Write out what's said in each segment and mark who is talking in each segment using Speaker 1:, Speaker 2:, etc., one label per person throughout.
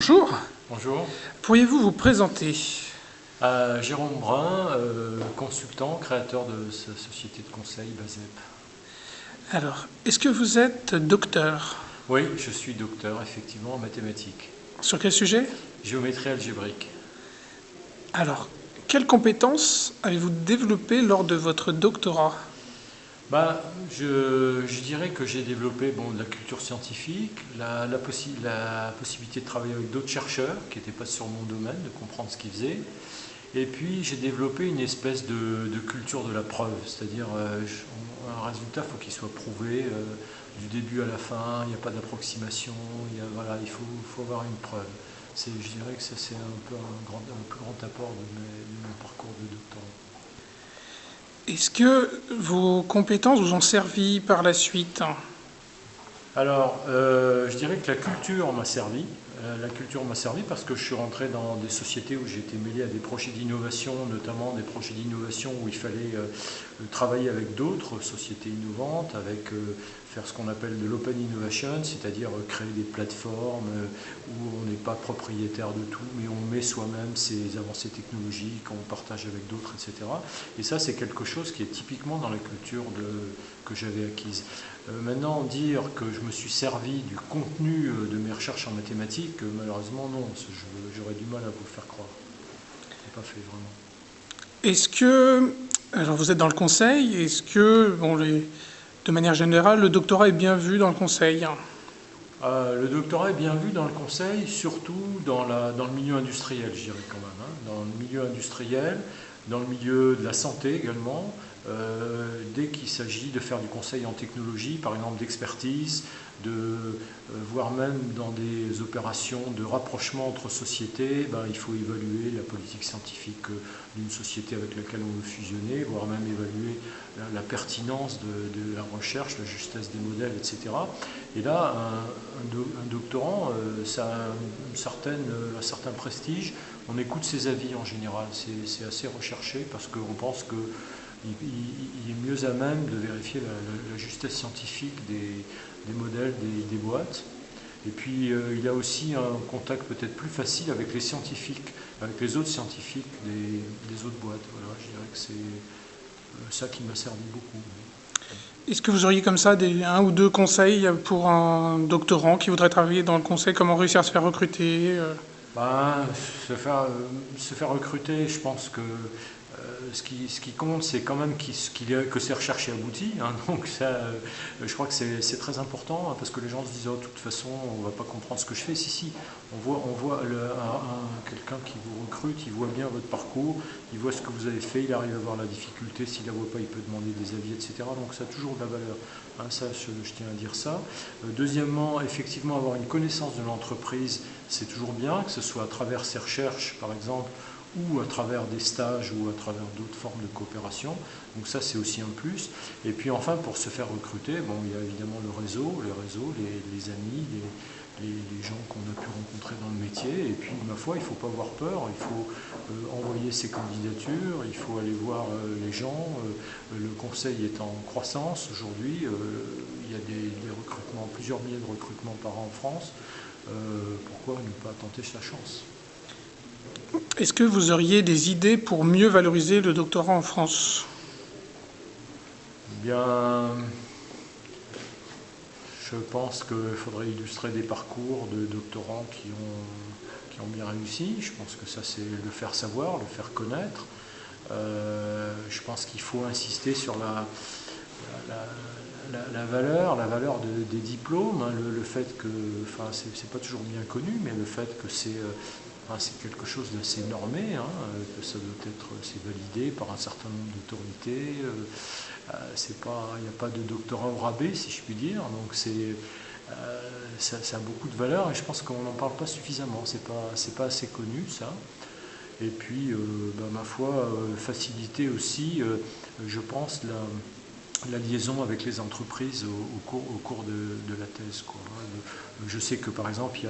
Speaker 1: Bonjour,
Speaker 2: Bonjour,
Speaker 1: pourriez-vous vous présenter?
Speaker 2: Jérôme Brun, consultant, créateur de sa société de conseil BASEP.
Speaker 1: Alors, est-ce que vous êtes docteur?
Speaker 2: Oui, je suis docteur effectivement en mathématiques,
Speaker 1: Sur quel sujet?
Speaker 2: géométrie algébrique.
Speaker 1: Alors, quelles compétences avez-vous développées lors de votre doctorat?
Speaker 2: Je dirais que j'ai développé de la culture scientifique, la possibilité de travailler avec d'autres chercheurs qui n'étaient pas sur mon domaine, de comprendre ce qu'ils faisaient. Et puis j'ai développé une espèce de culture de la preuve, c'est-à-dire un résultat, il faut qu'il soit prouvé du début à la fin, il n'y a pas d'approximation, voilà, il faut avoir une preuve. Je dirais que ça c'est un peu un plus grand apport de mon parcours de doctorat.
Speaker 1: Est-ce que vos compétences vous ont servi par la suite?
Speaker 2: Alors, je dirais que la culture m'a servi. La culture m'a servi parce que je suis rentré dans des sociétés où j'ai été mêlé à des projets d'innovation, notamment des projets d'innovation où il fallait travailler avec d'autres sociétés innovantes, faire ce qu'on appelle de l'open innovation, c'est-à-dire créer des plateformes où on n'est pas propriétaire de tout, mais on met soi-même ses avancées technologiques, on partage avec d'autres, etc. Et ça, c'est quelque chose qui est typiquement dans la culture que j'avais acquise. Maintenant, dire que je me suis servi du contenu de mes recherches en mathématiques, malheureusement non, j'aurais du mal à vous le faire croire. Je n'ai pas fait vraiment.
Speaker 1: Est-ce que, alors vous êtes dans le conseil, est-ce que, de manière générale, le doctorat est bien vu dans le conseil?
Speaker 2: Le doctorat est bien vu dans le conseil, surtout dans le milieu industriel, je dirais quand même. Dans le milieu industriel, dans le milieu de la santé également, dès qu'il s'agit de faire du conseil en technologie, par exemple d'expertise, voire même dans des opérations de rapprochement entre sociétés, il faut évaluer la politique scientifique d'une société avec laquelle on veut fusionner, voire même évaluer la pertinence de la recherche, la justesse des modèles, etc. Et là, un doctorant, ça a un certain prestige. On écoute ses avis en général. C'est assez recherché parce qu'on pense qu'il est mieux à même de vérifier la justesse scientifique des modèles, des boîtes. Et puis il y a aussi un contact peut-être plus facile avec les scientifiques, avec les autres scientifiques des autres boîtes. Voilà, je dirais que c'est ça qui m'a servi beaucoup.
Speaker 1: Est-ce que vous auriez comme ça un ou deux conseils pour un doctorant qui voudrait travailler dans le conseil, comment réussir à se faire recruter?
Speaker 2: Ben, se faire recruter, je pense que ce qui compte, c'est quand même que ces recherches aient abouti. Donc ça, je crois que c'est très important parce que les gens se disent, oh, de toute façon, on ne va pas comprendre ce que je fais. Si, on voit quelqu'un qui vous recrute, il voit bien votre parcours, il voit ce que vous avez fait, il arrive à voir la difficulté. S'il ne la voit pas, il peut demander des avis, etc. Donc ça a toujours de la valeur. Ça, je tiens à dire ça. Deuxièmement, effectivement, avoir une connaissance de l'entreprise, c'est toujours bien, que ce soit à travers ses recherches, par exemple, ou à travers des stages ou à travers d'autres formes de coopération. Donc ça, c'est aussi un plus. Et puis enfin, pour se faire recruter, il y a évidemment le réseau, les amis, les gens qu'on a pu rencontrer dans le métier. Et puis, ma foi, il ne faut pas avoir peur, il faut envoyer ses candidatures, il faut aller voir les gens. Le conseil est en croissance aujourd'hui. Il y a des recrutements, plusieurs milliers de recrutements par an en France. Pourquoi ne pas tenter sa chance?
Speaker 1: Est-ce que vous auriez des idées pour mieux valoriser le doctorat en France?
Speaker 2: Bien, je pense qu'il faudrait illustrer des parcours de doctorants qui ont bien réussi. Je pense que ça, c'est le faire savoir, le faire connaître. Je pense qu'il faut insister sur la valeur des diplômes, le fait que, c'est pas toujours bien connu, mais le fait que c'est quelque chose d'assez normé, que c'est validé par un certain nombre d'autorités. Il n'y a pas de doctorat au rabais, si je puis dire. Donc ça a beaucoup de valeur et je pense qu'on n'en parle pas suffisamment. C'est pas assez connu, ça. Et puis, ma foi, faciliter aussi, je pense, la liaison avec les entreprises au cours de la thèse, quoi. Je sais que par exemple,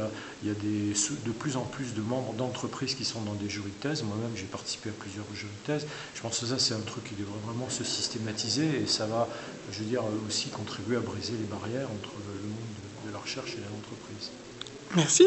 Speaker 2: il y a de plus en plus de membres d'entreprises qui sont dans des jurys de thèse. Moi-même, j'ai participé à plusieurs jurys de thèse. Je pense que ça, c'est un truc qui devrait vraiment se systématiser et ça va, je veux dire, aussi contribuer à briser les barrières entre le monde de la recherche et l'entreprise.
Speaker 1: Merci.